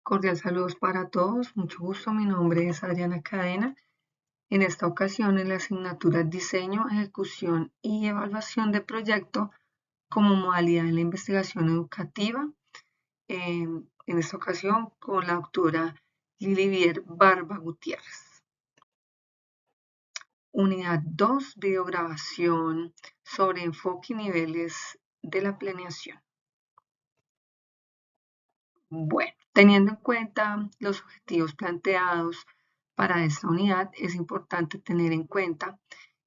Cordial saludos para todos, mucho gusto, mi nombre es Adriana Cadena. En esta ocasión en la asignatura Diseño, Ejecución y Evaluación de Proyecto como modalidad de la investigación educativa, en esta ocasión con la doctora Lilivier Barba Gutiérrez. Unidad 2, videograbación sobre enfoque y niveles de la planeación. Bueno, teniendo en cuenta los objetivos planteados para esta unidad, es importante tener en cuenta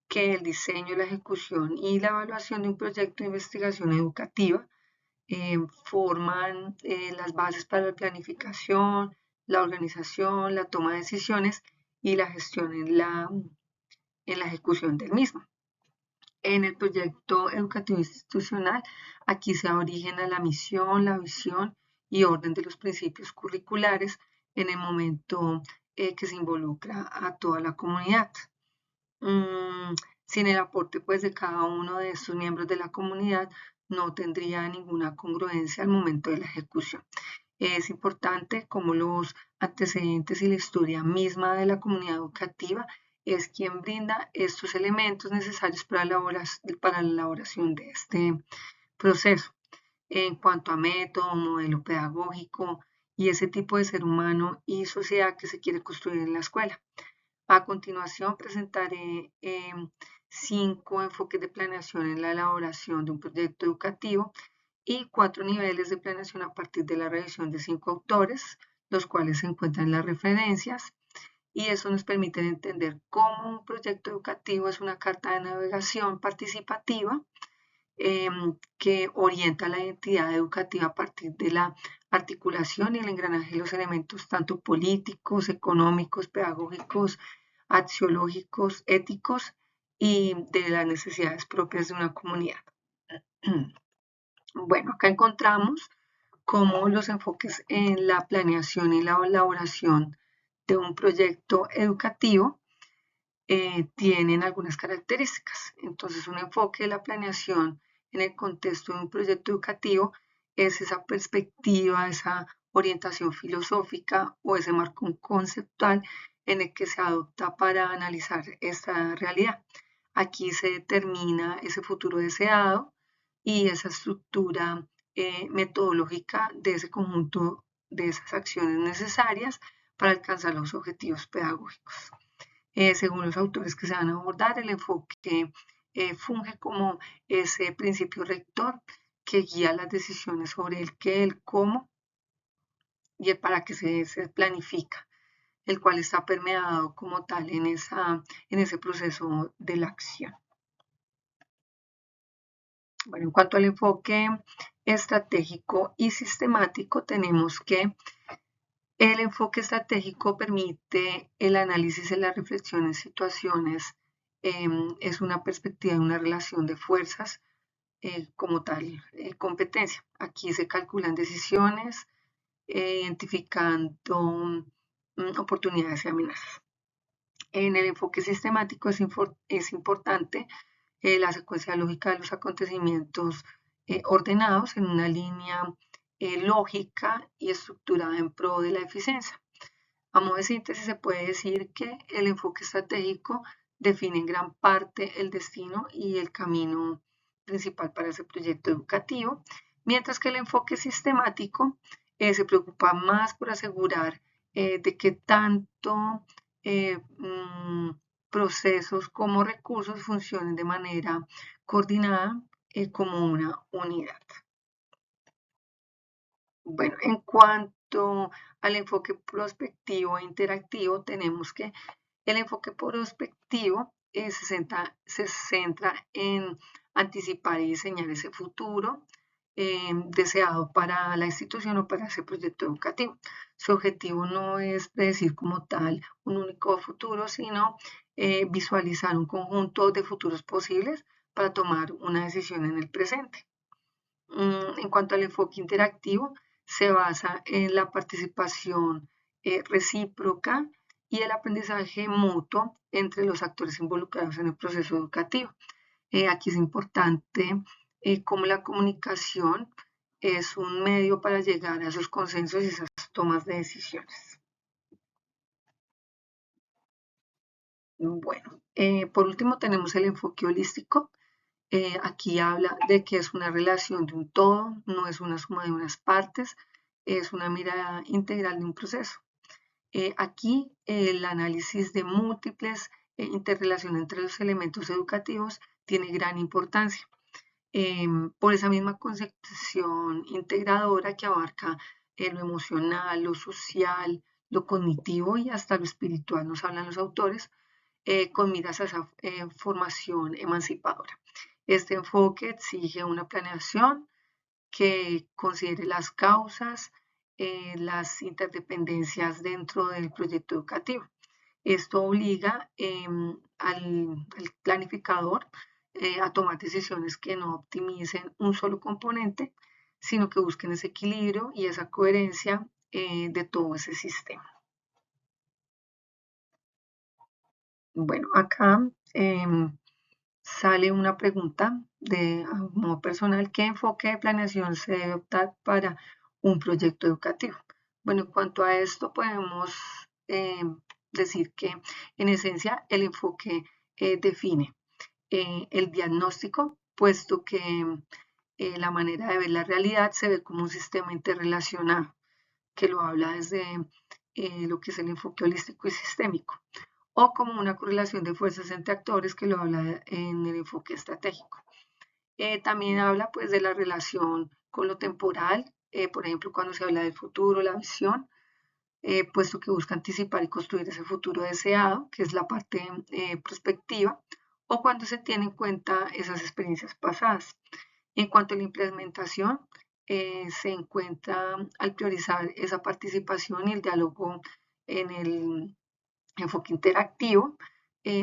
que el diseño, la ejecución y la evaluación de un proyecto de investigación educativa forman las bases para la planificación, la organización, la toma de decisiones y la gestión en la ejecución del mismo. En el proyecto educativo institucional, aquí se da origen a la misión, la visión y orden de los principios curriculares en el momento que se involucra a toda la comunidad. Sin el aporte pues, de cada uno de estos miembros de la comunidad, no tendría ninguna congruencia al momento de la ejecución. Es importante como los antecedentes y la historia misma de la comunidad educativa es quien brinda estos elementos necesarios para la elaboración de este proceso. En cuanto a método, modelo pedagógico y ese tipo de ser humano y sociedad que se quiere construir en la escuela. A continuación presentaré 5 enfoques de planeación en la elaboración de un proyecto educativo y 4 niveles de planeación a partir de la revisión de 5 autores, los cuales se encuentran en las referencias, y eso nos permite entender cómo un proyecto educativo es una carta de navegación participativa que orienta la identidad educativa a partir de la articulación y el engranaje de los elementos tanto políticos, económicos, pedagógicos, axiológicos, éticos y de las necesidades propias de una comunidad. Bueno, acá encontramos cómo los enfoques en la planeación y la elaboración de un proyecto educativo tienen algunas características. Entonces, un enfoque de la planeación en el contexto de un proyecto educativo es esa perspectiva, esa orientación filosófica o ese marco conceptual en el que se adopta para analizar esta realidad. Aquí se determina ese futuro deseado y esa estructura metodológica de ese conjunto de esas acciones necesarias para alcanzar los objetivos pedagógicos. Según los autores que se van a abordar, el enfoque funge como ese principio rector que guía las decisiones sobre el qué, el cómo y el para qué se planifica, el cual está permeado como tal en ese proceso de la acción. Bueno, en cuanto al enfoque estratégico y sistemático, tenemos que el enfoque estratégico permite el análisis y la reflexión en situaciones, es una perspectiva de una relación de fuerzas como tal, competencia. Aquí se calculan decisiones, identificando oportunidades y amenazas. En el enfoque sistemático es importante la secuencia lógica de los acontecimientos ordenados en una línea lógica y estructurada en pro de la eficiencia. A modo de síntesis se puede decir que el enfoque estratégico define en gran parte el destino y el camino principal para ese proyecto educativo, mientras que el enfoque sistemático se preocupa más por asegurar de que tanto procesos como recursos funcionen de manera coordinada como una unidad. Bueno, en cuanto al enfoque prospectivo e interactivo, tenemos que el enfoque prospectivo se centra en anticipar y diseñar ese futuro deseado para la institución o para ese proyecto educativo. Su objetivo no es predecir como tal un único futuro, sino visualizar un conjunto de futuros posibles para tomar una decisión en el presente. En cuanto al enfoque interactivo, se basa en la participación recíproca y el aprendizaje mutuo entre los actores involucrados en el proceso educativo. Aquí es importante cómo la comunicación es un medio para llegar a esos consensos y esas las tomas de decisiones. Bueno, por último tenemos el enfoque holístico. Aquí habla de que es una relación de un todo, no es una suma de unas partes, es una mirada integral de un proceso. Aquí el análisis de múltiples interrelaciones entre los elementos educativos tiene gran importancia. Por esa misma concepción integradora que abarca lo emocional, lo social, lo cognitivo y hasta lo espiritual, nos hablan los autores, con miras a esa formación emancipadora. Este enfoque exige una planeación que considere las causas, las interdependencias dentro del proyecto educativo. Esto obliga al planificador a tomar decisiones que no optimicen un solo componente, sino que busquen ese equilibrio y esa coherencia de todo ese sistema. Bueno, acá sale una pregunta de a modo personal: ¿qué enfoque de planeación se debe optar para un proyecto educativo? Bueno, en cuanto a esto podemos decir que en esencia el enfoque define el diagnóstico, puesto que la manera de ver la realidad se ve como un sistema interrelacionado, que lo habla desde lo que es el enfoque holístico y sistémico, o como una correlación de fuerzas entre actores, que lo habla en el enfoque estratégico. También habla pues de la relación con lo temporal, por ejemplo cuando se habla del futuro, la visión, puesto que busca anticipar y construir ese futuro deseado, que es la parte prospectiva, o cuando se tiene en cuenta esas experiencias pasadas. En cuanto a la implementación, se encuentra al priorizar esa participación y el diálogo en el enfoque interactivo,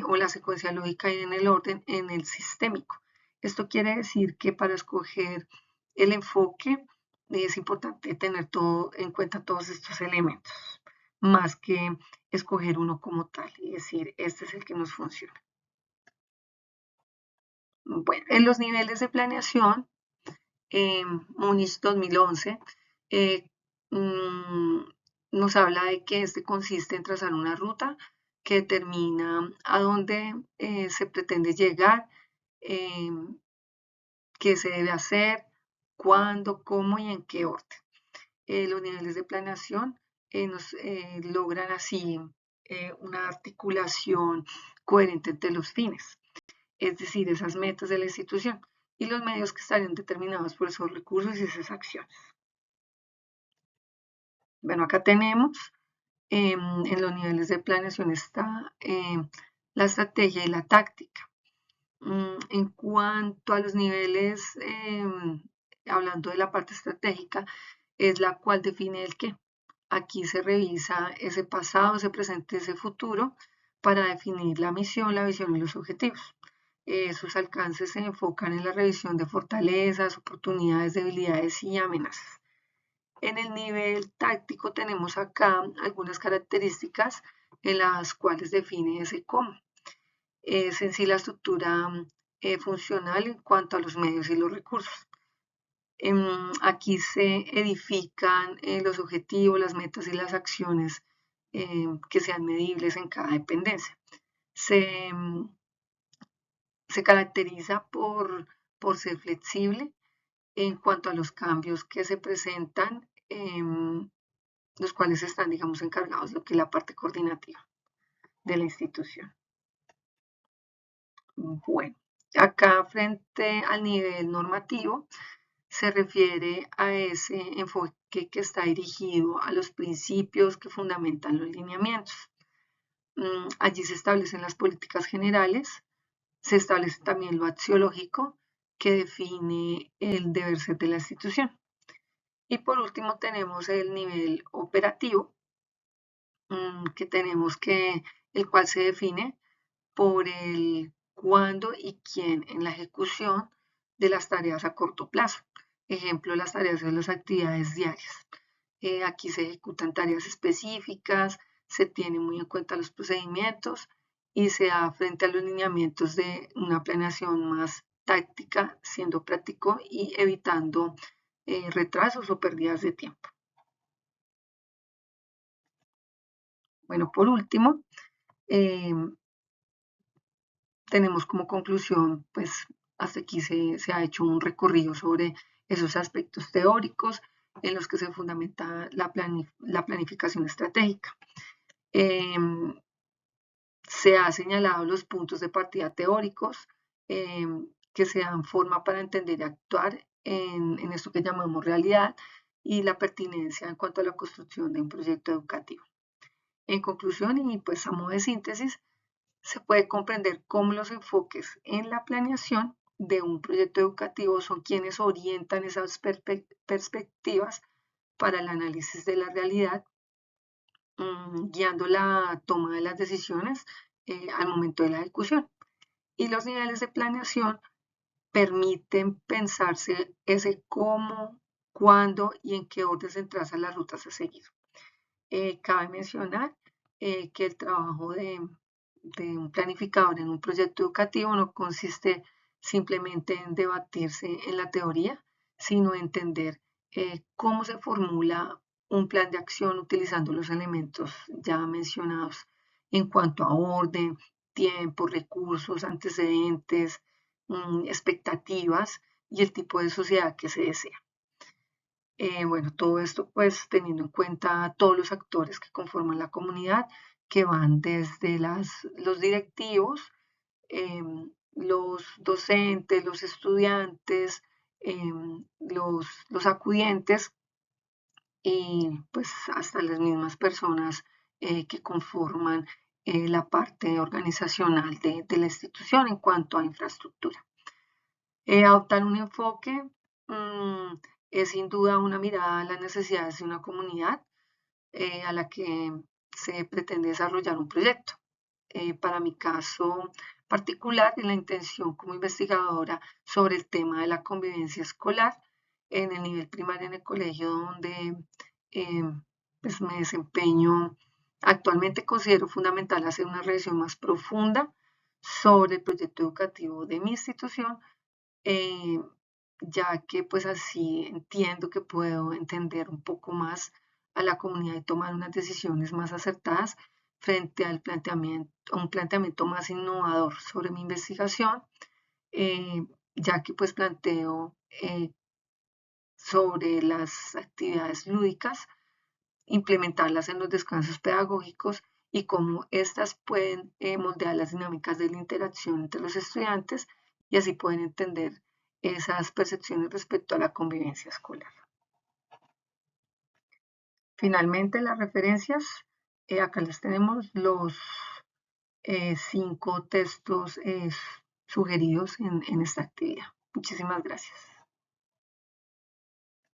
o la secuencia lógica y en el orden en el sistémico. Esto quiere decir que para escoger el enfoque es importante tener todo en cuenta, todos estos elementos, más que escoger uno como tal y decir este es el que nos funciona. Bueno, en los niveles de planeación, Múnich 2011 eh, mm, nos habla de que este consiste en trazar una ruta que determina a dónde se pretende llegar, eh, qué se debe hacer, cuándo, cómo y en qué orden. Los niveles de planeación nos logran así una articulación coherente entre los fines, es decir, esas metas de la institución, y los medios que estarían determinados por esos recursos y esas acciones. Bueno, acá tenemos en los niveles de planeación está la estrategia y la táctica. En cuanto a los niveles, hablando de la parte estratégica, es la cual define el qué. Aquí se revisa ese pasado, ese presente, ese futuro para definir la misión, la visión y los objetivos. Sus alcances se enfocan en la revisión de fortalezas, oportunidades, debilidades y amenazas. En el nivel táctico tenemos acá algunas características en las cuales define ese cómo. Es en sí la estructura funcional en cuanto a los medios y los recursos. Aquí se edifican los objetivos, las metas y las acciones que sean medibles en cada dependencia. Se, se caracteriza por ser flexible en cuanto a los cambios que se presentan, los cuales están, digamos, encargados de lo que es la parte coordinativa de la institución. Bueno, acá frente al nivel normativo se refiere a ese enfoque que está dirigido a los principios que fundamentan los lineamientos. Allí se establecen las políticas generales, se establece también lo axiológico que define el deber ser de la institución. Y por último tenemos el nivel operativo, que tenemos que, el cual se define por el cuándo y quién en la ejecución de las tareas a corto plazo. Ejemplo, las tareas de las actividades diarias. Aquí se ejecutan tareas específicas, se tienen muy en cuenta los procedimientos y se da frente a los lineamientos de una planeación más táctica, siendo práctico y evitando retrasos o pérdidas de tiempo. Bueno, por último, tenemos como conclusión, pues hasta aquí se ha hecho un recorrido sobre esos aspectos teóricos en los que se fundamenta la planificación estratégica. Se ha señalado los puntos de partida teóricos que se dan forma para entender y actuar en esto que llamamos realidad y la pertinencia en cuanto a la construcción de un proyecto educativo. En conclusión, y pues a modo de síntesis, se puede comprender cómo los enfoques en la planeación de un proyecto educativo son quienes orientan esas perspectivas para el análisis de la realidad, guiando la toma de las decisiones al momento de la ejecución. Y los niveles de planeación permiten pensarse ese cómo, cuándo y en qué orden se trazan las rutas a seguir. Cabe mencionar que el trabajo de un planificador en un proyecto educativo no consiste simplemente en debatirse en la teoría, sino entender cómo se formula un plan de acción utilizando los elementos ya mencionados en cuanto a orden, tiempo, recursos, antecedentes, expectativas y el tipo de sociedad que se desea. Bueno, todo esto pues teniendo en cuenta todos los actores que conforman la comunidad, que van desde los directivos, los docentes, los estudiantes, los acudientes y pues hasta las mismas personas que conforman la parte organizacional de la institución en cuanto a infraestructura. Adoptar un enfoque es sin duda una mirada a las necesidades de una comunidad a la que se pretende desarrollar un proyecto. Para mi caso particular, en la intención como investigadora sobre el tema de la convivencia escolar en el nivel primario en el colegio donde eh, pues me desempeño actualmente, considero fundamental hacer una revisión más profunda sobre el proyecto educativo de mi institución, eh, ya que pues así entiendo que puedo entender un poco más a la comunidad y tomar unas decisiones más acertadas frente al planteamiento, a un planteamiento más innovador sobre mi investigación, ya que pues planteo sobre las actividades lúdicas, implementarlas en los descansos pedagógicos y cómo éstas pueden moldear las dinámicas de la interacción entre los estudiantes y así pueden entender esas percepciones respecto a la convivencia escolar. Finalmente, las referencias, acá les tenemos los 5 textos sugeridos en esta actividad. Muchísimas gracias.